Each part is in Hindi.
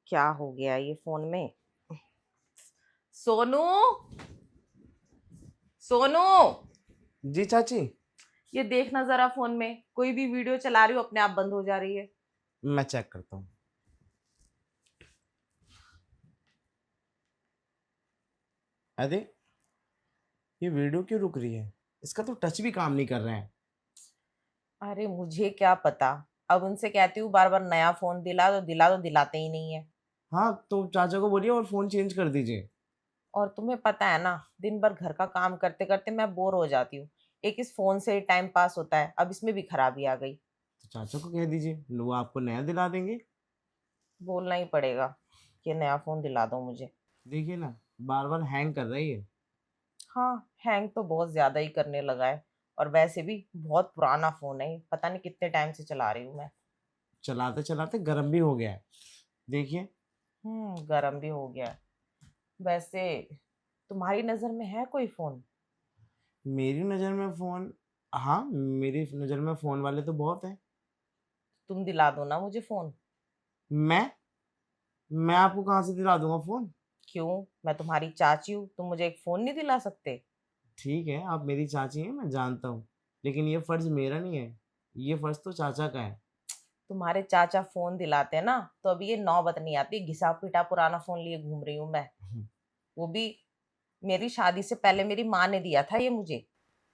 क्या हो गया ये फोन में। सोनू, सोनू, जी चाची। ये देखना जरा, फोन में कोई भी वीडियो चला रही हो अपने आप बंद हो जा रही है। मैं चेक करता हूँ। अरे ये वीडियो क्यों रुक रही है? इसका तो टच भी काम नहीं कर रहा है। अरे मुझे क्या पता। अब उनसे कहती हूँ बार बार नया फोन दिला दो, दिलाते ही नहीं है। हाँ तो चाचा को बोलिए और फोन चेंज कर दीजिए। और तुम्हें पता है ना, दिन भर घर का काम करते करते मैं बोर हो जाती हूँ। एक इस फोन से ही टाइम पास होता है, अब इसमें भी खराबी आ गई। तो चाचा को कह दीजिए, वो आपको नया दिला देंगे। बोलना ही पड़ेगा कि नया फोन दिला दो मुझे। देखिए ना, बार बार हैंग कर रही है। हाँ, हैंग तो बहुत ज्यादा ही करने लगा है। और वैसे भी बहुत पुराना फोन है, पता नहीं कितने टाइम से चला रही हूँ मैं। चलाते चलाते गर्म भी हो गया है। देखिए। गर्म भी हो गया है। वैसे तुम्हारी नजर में है कोई फोन? मेरी नज़र में फोन, हाँ मेरी नज़र में फोन वाले तो बहुत हैं। तुम दिला दो ना मुझे फोन। मैं मैं आपको कहाँ से दिला दूंगा फोन? क्यों? मैं तुम्हारी चाची हूँ, तुम मुझे एक फोन नहीं दिला सकते? ठीक है, आप मेरी चाची हैं, मैं जानता हूँ। लेकिन ये फर्ज मेरा नहीं है, ये फर्ज तो चाचा का है। तुम्हारे चाचा फोन दिलाते हैं ना, तो अभी ये नौबत नहीं आती घिसा पिटा पुराना फोन लिए घूम रही हूँ मैं। वो भी मेरी शादी से पहले मेरी माँ ने दिया था ये मुझे।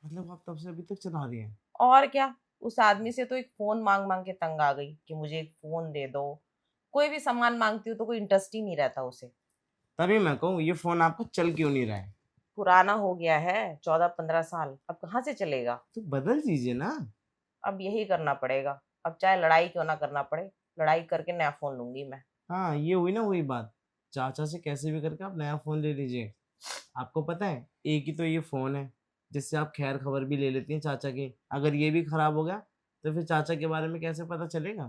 मतलब आप तब से अभी तक चला रही हैं? और क्या। उस आदमी से तो एक फोन मांग मांग के तंग आ गई कि मुझे एक फोन दे दो। कोई भी सामान मांगती हूँ तो कोई इंटरेस्ट ही नहीं रहता उसे। तभी मैं कहूँ, ये फोन आपका चल क्यों नहीं रहा है? पुराना हो गया है, 14-15 साल, अब कहाँ से चलेगा। तो बदल दीजिए ना। अब यही करना पड़ेगा। अब चाहे लड़ाई क्यों ना करना पड़े, लड़ाई करके नया फोन लूंगी मैं। हाँ, ये हुई ना वही बात। चाचा से कैसे भी करके आप नया फोन ले लीजिए। आपको पता है, एक ही तो ये फोन है जिससे आप खैर खबर भी ले लेती हैं चाचा की। अगर ये भी खराब हो गया तो फिर चाचा के बारे में कैसे पता चलेगा?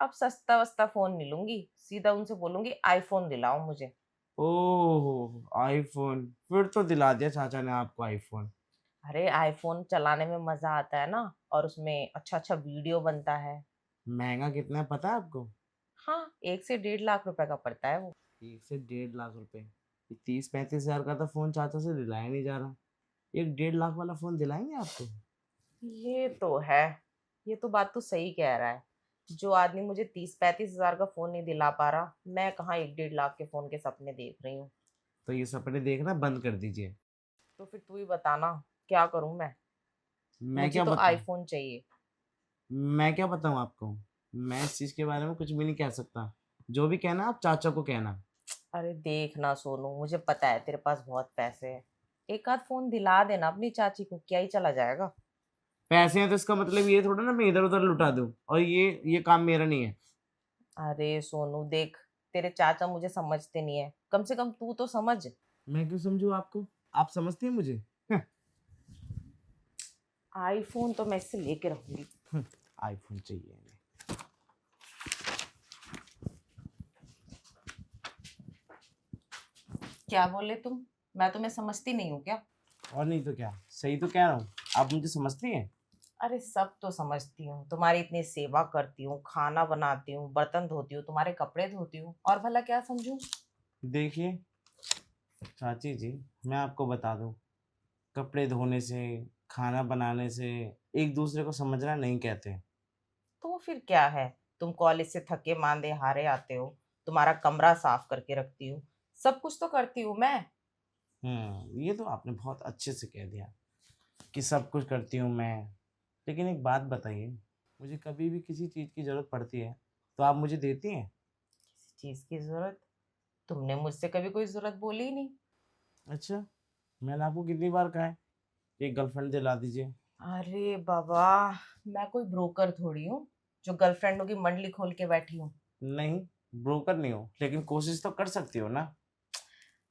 अब सस्ता वस्ता फोन नहीं लूंगी, सीधा उनसे बोलूंगी आईफोन दिलाओ मुझे। ओह आईफोन! फिर तो दिला दिया चाचा ने आपको आईफोन। अरे आईफोन चलाने में मजा आता है ना, और उसमें अच्छा अच्छा वीडियो बनता है। महंगा कितना है पता है आपको? हाँ, 1 से 1.5 लाख रुपए का पड़ता है वो। 1 से 1.5 लाख रुपए? 30-35 हजार का तो फोन चाचा से दिलाया नहीं जा रहा। 1-1.5 लाख वाला फोन दिलाएंगे आपको? ये तो है। ये तो बात तो सही कह रहा है। जो आदमी मुझे 30-35 हजार का फोन नहीं दिला पा रहा, मैं कहाँ 1-1.5 लाख के फोन के सपने देख रही हूँ। तो ये सपने देखना बंद कर दीजिए। तो फिर तू ही बताना, क्या करूं मैं। मैं मुझे क्या तो बताऊं? आईफोन चाहिए। मैं क्या बताऊं आपको? मैं इस चीज के बारे में कुछ भी नहीं कह सकता। जो भी कहना आप चाचा को कहना। अरे देख ना सोनू, मुझे पता है तेरे पास बहुत पैसे हैं। एक आध फोन दिला देना अपनी चाची को, क्या ही चला जाएगा। पैसे हैं तो इसका मतलब ये थोड़ा ना मैं इधर उधर लुटा दूं, और ये काम मेरा नहीं है। अरे सोनू देख, तेरे चाचा मुझे समझते नहीं है, कम से कम तू तो समझ। मैं क्यों समझू आपको? आप समझती हैं मुझे? आईफोन तो मैं इससे लेके रहूंगी। आईफोन चाहिए इन्हें। क्या बोले तुम? मैं तुम्हें समझती नहीं हूँ क्या? और नहीं तो क्या, सही तो कह रहा हूँ। आप मुझे समझती हैं? अरे सब तो समझती हूँ, तुम्हारी इतनी सेवा करती हूँ, खाना बनाती हूँ, बर्तन धोती हूँ, तुम्हारे कपड़े धोती हूँ, और भला क्या समझूं। देखिए चाची जी, मैं आपको बता दूं, कपड़े धोने से, खाना बनाने से एक दूसरे को समझना नहीं कहते। तो फिर क्या है? तुम कॉलेज से थके मांदे हारे आते हो, तुम्हारा कमरा साफ करके रखती हूँ, सब कुछ तो करती हूँ मैं। ये तो आपने बहुत अच्छे से कह दिया कि सब कुछ करती हूँ मैं। लेकिन एक बात बताइए, मुझे कभी भी किसी चीज़ की ज़रूरत पड़ती है तो आप मुझे देती हैं? किसी चीज की जरूरत? तुमने मुझसे कभी कोई जरूरत बोली ही नहीं। अच्छा, मैंने आपको कितनी बार कहा है कि गर्लफ्रेंड दिला दीजिए? अरे बाबा, मैं कोई ब्रोकर थोड़ी हूँ जो गर्लफ्रेंडों की मंडली खोल के बैठी हूँ। नहीं, ब्रोकर नहीं हो, लेकिन कोशिश तो कर सकती हो ना।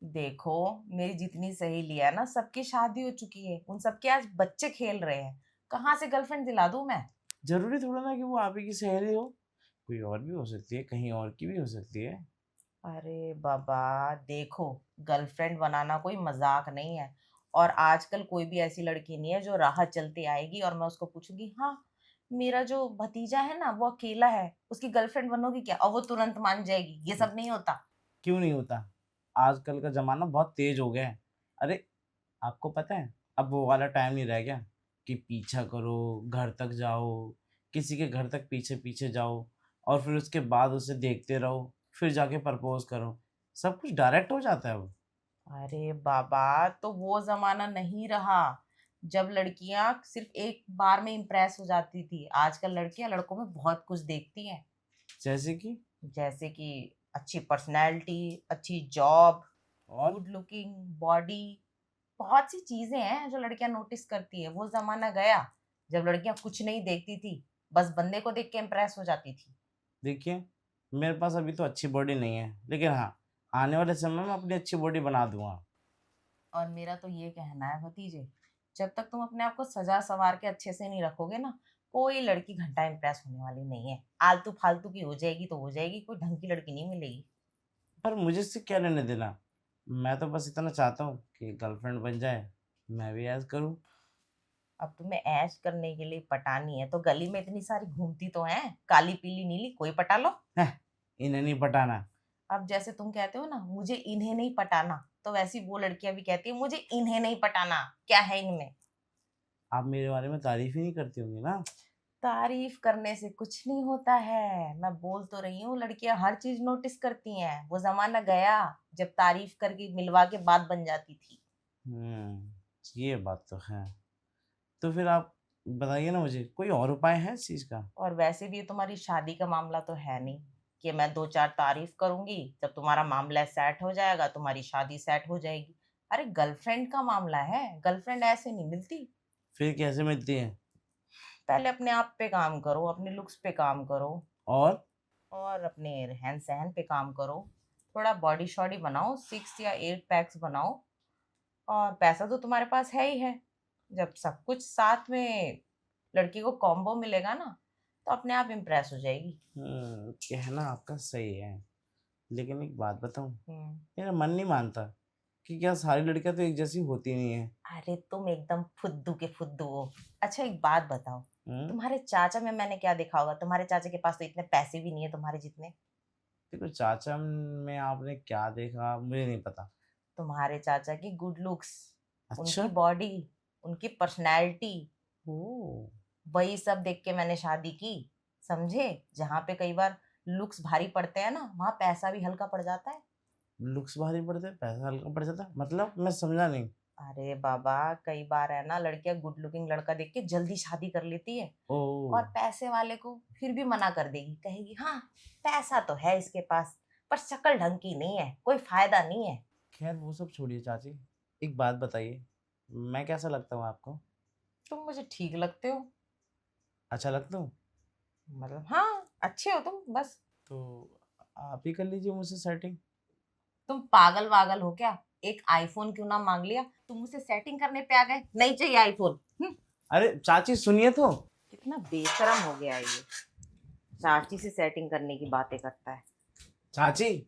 देखो, मेरी जितनी सहेली है ना, सबकी शादी हो चुकी है, उन सबके आज बच्चे खेल रहे हैं। कहाँ से गर्लफ्रेंड दिला दूं मैं? जरूरी थोड़ा ना कि वो आप ही की सहेली हो, कोई और भी हो सकती है, कहीं और की भी हो सकती है। अरे बाबा, देखो, गर्लफ्रेंड बनाना कोई मजाक नहीं है। और आजकल कोई भी ऐसी लड़की नहीं है जो राह चलती आएगी और मैं उसको पूछूंगी हाँ मेरा जो भतीजा है ना वो अकेला है, उसकी गर्लफ्रेंड बनोगी क्या और वो तुरंत मान जाएगी? ये सब नहीं होता। क्यों नहीं होता? आजकल का ज़माना बहुत तेज़ हो गया है। अरे! आपको पता है, अब वो वाला टाइम नहीं रह गया कि पीछा करो, घर तक जाओ, किसी के घर तक पीछे-पीछे जाओ और फिर उसके बाद उसे देखते रहो, फिर जाके प्रपोज़ करो। सब कुछ डायरेक्ट हो जाता है अब। अरे बाबा, तो वो ज़माना नहीं रहा, जब लड़कियाँ सिर्फ़ एक बार में इम्प्रेस हो जाती थी। आजकल लड़कियाँ लड़कों में बहुत कुछ देखती हैं, जैसे कि जैसे कि अच्छी पर्सनैलिटी, अच्छी जॉब, और गुड लुकिंग, बॉडी, बहुत सी चीज़ें हैं जो लड़कियाँ नोटिस करती हैं। वो ज़माना गया, जब लड़कियाँ कुछ नहीं देखती थी, बस बंदे को देख के इम्प्रेस हो जाती थी। देखिए, मेरे पास अभी तो अच्छी बॉडी नहीं है, लेकिन हाँ, आने वाले समय में अपनी अच्छी बॉडी बना दूँगा। और मेरा तो ये कहना है भतीजे, जब तक तुम अपने आप को सजा-सवार के अच्छे से नहीं रखोगे ना, कोई लड़की घंटा इम्प्रेस होने वाली नहीं है। आलतू-फालतू की हो जाएगी तो हो जाएगी, कोई ढंग की लड़की नहीं मिलेगी। पर मुझे इससे क्या लेना-देना? मैं तो बस इतना चाहता हूँ कि गर्लफ्रेंड बन जाए, मैं भी ऐश करूँ। अब तुम्हें ऐश करने के लिए पटानी है, तो गली में इतनी सारी घूमती तो हैं, काली, पीली, नीली, कोई पटा लो। हैं, इन्हें नहीं पटाना। अब जैसे तुम कहते हो ना, मुझे इन्हें नहीं पटाना, तो वैसी वो लड़कियाँ भी कहती हैं, मुझे इन्हें नहीं पटाना, क्या है इनमें? आप मेरे बारे में तारीफ़ ही नहीं करती होंगी ना? तारीफ करने से कुछ नहीं होता है। मैं बोल तो रही हूँ, लड़कियां हर चीज नोटिस करती हैं। वो जमाना गया जब तारीफ करके मिलवा के बात बन जाती थी। ये बात तो है। तो फिर आप बताइए ना मुझे, कोई और उपाय है इस चीज़ का? और वैसे भी ये तुम्हारी शादी का मामला तो है नहीं कि मैं दो चार तारीफ करूंगी, जब तुम्हारा मामला सेट हो जाएगा तुम्हारी शादी सेट हो जाएगी। अरे गर्लफ्रेंड का मामला है, गर्लफ्रेंड ऐसे नहीं मिलती। फिर कैसे मिलती है? पहले अपने आप पे काम करो, अपने लुक्स पे काम करो, और? और अपने रहन सहन पे काम करो। थोड़ा बॉडी शॉडी बनाओ, 6 या 8 पैक्स बनाओ। और पैसा तो तुम्हारे पास है ही है। जब सब कुछ साथ में लड़की को कॉम्बो मिलेगा ना, तो अपने आप इम्प्रेस हो जाएगी। कहना आपका सही है, लेकिन एक बात बताऊँ, हम्म। मेरा मन नहीं मानता कि क्या सारी लड़कियाँ तो एक जैसी होती नहीं हैं। अरे तुम एकदम फुद्दू के फुद्दू हो। अच्छा एक बात बताओ, हुँ, तुम्हारे चाचा में मैंने क्या देखा होगा? तुम्हारे चाचा के पास तो इतने पैसे भी नहीं है तुम्हारे जितने। देखो चाचा में आपने क्या देखा मुझे नहीं पता। तुम्हारे चाचा की गुड लुक्स, अच्छा? उनकी बॉडी, उनकी पर्सनैलिटी, ओह! वही सब देख के मैंने शादी की। समझे? जहाँ पे कई बार लुक्स भारी पड़ते हैं ना, वहाँ पैसा भी हल्का पड़ जाता है। लुक्स भारी पड़ते हैं, पैसा हल्का पड़ जाता है, मतलब मैं समझा नहीं। अरे बाबा, कई बार है ना लड़कियां गुड लुकिंग लड़का देख के जल्दी शादी कर लेती है, ओह! और पैसे वाले को फिर भी मना कर देगी, कहेगी हाँ पैसा तो है इसके पास, पर शक्ल ढंग की नहीं है, कोई फायदा नहीं है। खैर वो सब छोड़िए चाची, एक बात बताइए, मैं कैसा लगता हूँ आपको? तुम मुझे ठीक लगते हो। अच्छा लगता हूँ? मतलब हाँ, अच्छे हो तुम बस। तो आप ही कर लीजिए मुझसे सेटिंग। तुम पागल वागल हो क्या? एक आईफोन क्यों ना मांग लिया, तुम मुझसे सेटिंग करने पे आ गए, नहीं चाहिए आईफोन। अरे चाची सुनिए तो। कितना बेशरम हो गया है ये, चाची से सेटिंग करने की बातें करता है। चाची,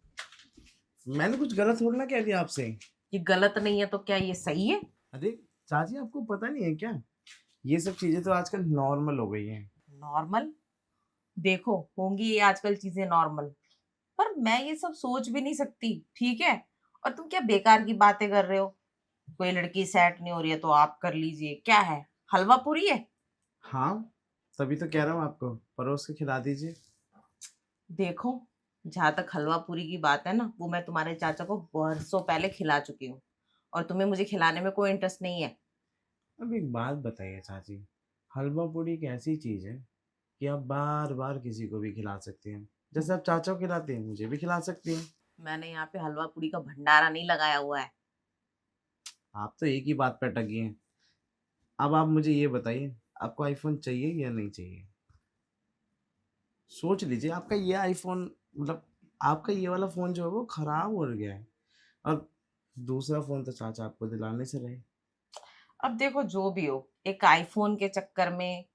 मैंने कुछ गलत थोड़ी ना कह दिया आपसे। ये गलत नहीं है तो क्या ये सही है? अरे चाची आपको पता नहीं है क्या? ये सब चीज़ें तो आजकल नॉर्मल हो गई हैं। नॉर्मल? देखो होंगी ये आजकल चीजें नॉर्मल, पर मैं ये सब सोच भी नहीं सकती, ठीक है? और तुम क्या बेकार की बातें कर रहे हो? कोई लड़की सेट नहीं हो रही है तो आप कर लीजिए, क्या है? हलवा पूरी है? हाँ, तभी तो कह रहा हूँ आपको, परोस के खिला दीजिए। देखो, जहां तक हलवा पूरी की बात है ना, वो मैं तुम्हारे चाचा को बरसों पहले खिला चुकी हूँ, और तुम्हें मुझे खिलाने में कोई इंटरेस्ट नहीं है। अब एक बात बताइए चाची, हलवा पूड़ी एक ऐसी चीज़ है कि आप बार-बार किसी को भी खिला सकती हैं। जैसे आप चाचा को खिलाती हैं, मुझे भी खिला सकती हैं। मैंने यहाँ पे हलवा पूरी का भंडारा नहीं लगाया हुआ है। आप तो एक ही बात पे अटकी हैं। अब आप मुझे ये बताइए, आपको आईफ़ोन चाहिए या नहीं चाहिए? सोच लीजिए आपका ये आईफ़ोन मतलब आपका ये वाला फ़ोन जो है वो ख़राब हो गया है और दूसरा फ़ोन तो चाचा आपको दिलाने से रहे। अब देखो जो भी हो, एक आईफोन के चक्कर में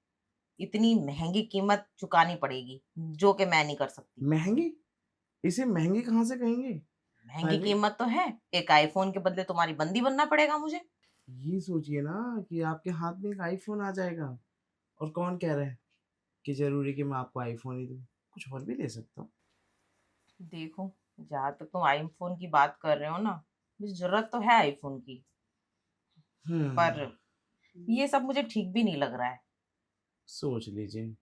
इतनी महंगी कीमत चुकानी पड़ेगी, जो कि मैं नहीं कर सकती। महँगी? इसे महँगी कहाँ से कहेंगे? महंगी अरे! कीमत तो है, एक आईफोन के बदले तुम्हारी बंदी बनना पड़ेगा मुझे। ये सोचिए ना कि आपके हाथ में एक आईफ़ोन आ जाएगा और कौन कह रहा है? कि ज़रूरी कि मैं आपको आईफ़ोन ही दूँ? कुछ और भी दे सकता हूँ। देखो, जहाँ तक तुम आईफ़ोन की बात कर रहे हो ना, मुझे ज़रूरत तो है आईफ़ोन की, पर हुँ, ये सब मुझे ठीक भी नहीं लग रहा है। सोच लीजिए,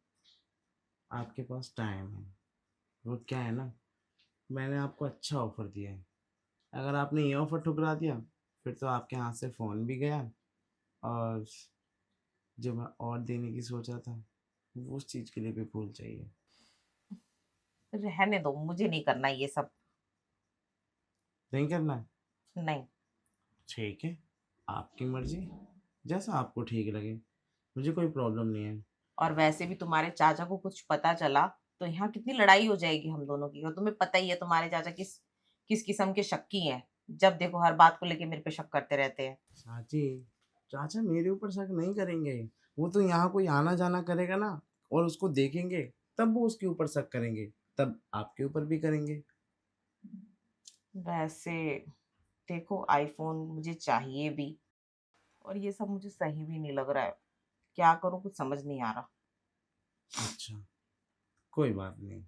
आपके पास टाइम है। वो क्या है ना, मैंने आपको अच्छा ऑफ़र दिया है। अगर आपने ये ऑफ़र ठुकरा दिया, फिर तो आपके हाथ से फ़ोन भी गया और जो मैं और देने की सोच रहा था, वो उस चीज़ के लिए भी भूल जाइए। रहने दो, मुझे नहीं करना ये सब। नहीं करना है? नहीं। ठीक है, आपकी मर्ज़ी, जैसा आपको ठीक लगे। मुझे कोई प्रॉब्लम नहीं है। और वैसे भी तुम्हारे चाचा को कुछ पता चला, तो यहाँ कितनी लड़ाई हो जाएगी हम दोनों की, और तुम्हें पता ही है तुम्हारे चाचा किस किस किस्म के शक्की हैं। जब देखो हर बात को लेके मेरे पे शक करते रहते हैं। चाची, चाचा मेरे ऊपर शक नहीं करेंगे। वो तो यहाँ कोई आना-जाना करेगा ना और उसको देखेंगे, तब वो उसके ऊपर शक करेंगे, तब आपके ऊपर भी करेंगे। वैसे देखो, आईफ़ोन मुझे चाहिए भी, और ये सब मुझे सही भी नहीं लग रहा है। क्या करूँ कुछ समझ नहीं आ रहा। अच्छा, कोई बात नहीं।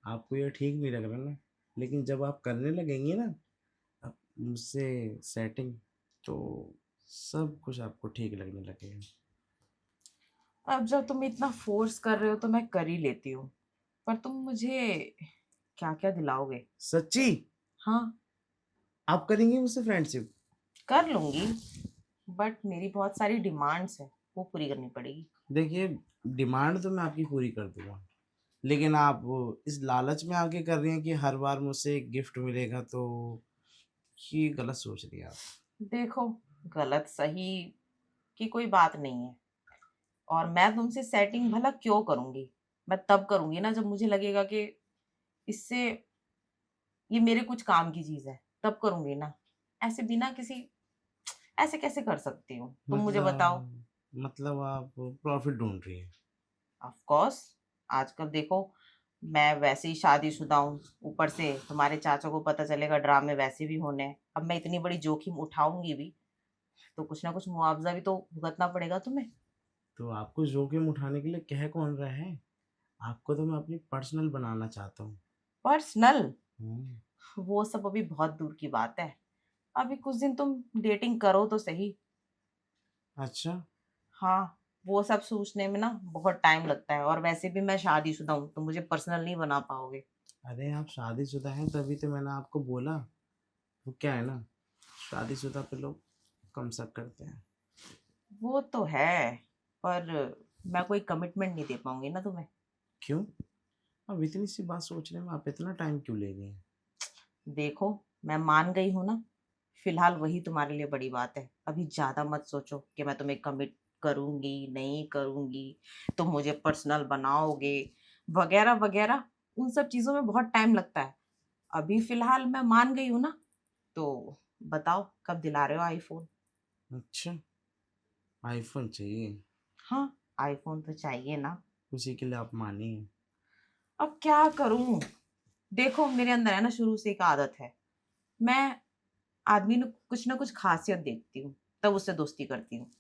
आपको ये ठीक नहीं लग रहा ना, लेकिन जब आप करने लगेंगी ना मुझसे सेटिंग, तो सब कुछ आपको ठीक लगने लगेगा। अब जब तुम इतना फ़ोर्स कर रहे हो तो मैं कर ही लेती हूँ। पर तुम मुझे क्या-क्या दिलाओगे? सच्ची? हाँ, आप करेंगी मुझसे फ्रेंडशिप? कर लूँगी, बट मेरी बहुत सारी डिमांड्स हैं, वो पूरी करनी पड़ेगी। देखिए, डिमांड तो मैं आपकी पूरी कर दूँगा, लेकिन आप वो इस लालच में आके कर रही हैं कि हर बार मुझसे एक गिफ्ट मिलेगा, तो ये गलत सोच रही हैं आप। देखो, गलत सही की कोई बात नहीं है, और मैं तुमसे सेटिंग भला क्यों करूँगी? मैं तब करूँगी ना जब मुझे लगेगा कि इससे ये मेरे कुछ काम की चीज़ है, तब करूँगी ना। ऐसे बिना किसी ऐसे कैसे कर सकती हूँ? तुम मुझे बताओ। मतलब आप प्रॉफ़िट ढूँढ रही हैं। ऑफ कोर्स, आजकल देखो, मैं वैसे ही शादीशुदा हूँ, ऊपर से तुम्हारे चाचा को पता चलेगा, ड्रामे वैसे भी होने हैं। अब मैं इतनी बड़ी जोखिम उठाऊँगी भी, तो कुछ ना कुछ मुआवज़ा भी तो भुगतना पड़ेगा तुम्हें। तो आपको जोखिम उठाने के लिए कह कौन रहा है? आपको तो मैं अपनी पर्सनल बनाना चाहता हूँ। पर्सनल? हुँ। वो सब अभी बहुत दूर की बात है। अभी कुछ दिन तुम डेटिंग करो तो सही। अच्छा, हाँ, वो सब सोचने में ना बहुत टाइम लगता है, और वैसे भी मैं शादीशुदा हूँ, तो मुझे पर्सनल नहीं बना पाओगे। अरे आप शादीशुदा हैं तभी तो मैंने आपको बोला। वो क्या है ना, शादीशुदा पे लोग कम शक करते हैं। वो तो है, पर मैं कोई कमिटमेंट नहीं दे पाऊँगी ना तुम्हें। क्यों? अब इतनी सी बात सोचने में आप इतना टाइम क्यों ले रही हैं? देखो, मैं मान गई हूँ ना, फिलहाल वही तुम्हारे लिए बड़ी बात है। अभी ज़्यादा मत सोचो कि मैं तुम्हें कमिट करूँगी, नहीं करूँगी, तुम मुझे पर्सनल बनाओगे, वगैरह-वगैरह। उन सब चीज़ों में बहुत टाइम लगता है। अभी फिलहाल मैं मान गई हूँ ना, तो बताओ कब दिला रहे हो आईफ़ोन? अच्छा, आईफ़ोन चाहिए, हाँ, आईफ़ोन तो चाहिए ना। उसी के लिए आप मानी हैं। अब क्या करूँ? देखो, मेरे अंदर है ना शुरू से एक आदत है। मैं आदमी में कुछ ना कुछ ख़ासियत देखती हूँ, तब उससे दोस्ती करती हूँ।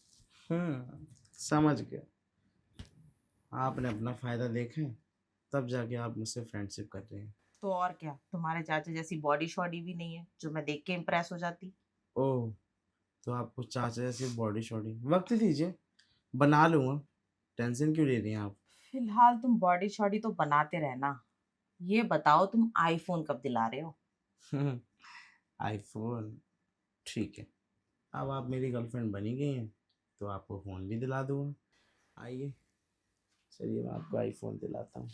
समझ गया। आपने अपना फ़ायदा देखा है, तब जाके आप मुझसे फ्रेंडशिप कर रही हैं। तो और क्या, तुम्हारे चाचा जैसी बॉडी-शॉडी भी नहीं है, जो मैं देख के इम्प्रेस हो जाती। ओह! तो आपको चाचा जैसी बॉडी-शॉडी वक़्त दीजिए, बना लूँगा, टेंशन क्यों ले रही हैं आप? फिलहाल तुम बॉडी-शॉडी तो बनाते रहना। ये बताओ तुम आईफ़ोन कब दिला रहे हो? आईफ़ोन, ठीक है। अब आप मेरी गर्लफ्रेंड बनी गई हैं, तो आपको फ़ोन भी दिला दूँगा। आइए, चलिए मैं आपको आईफ़ोन दिलाता हूँ।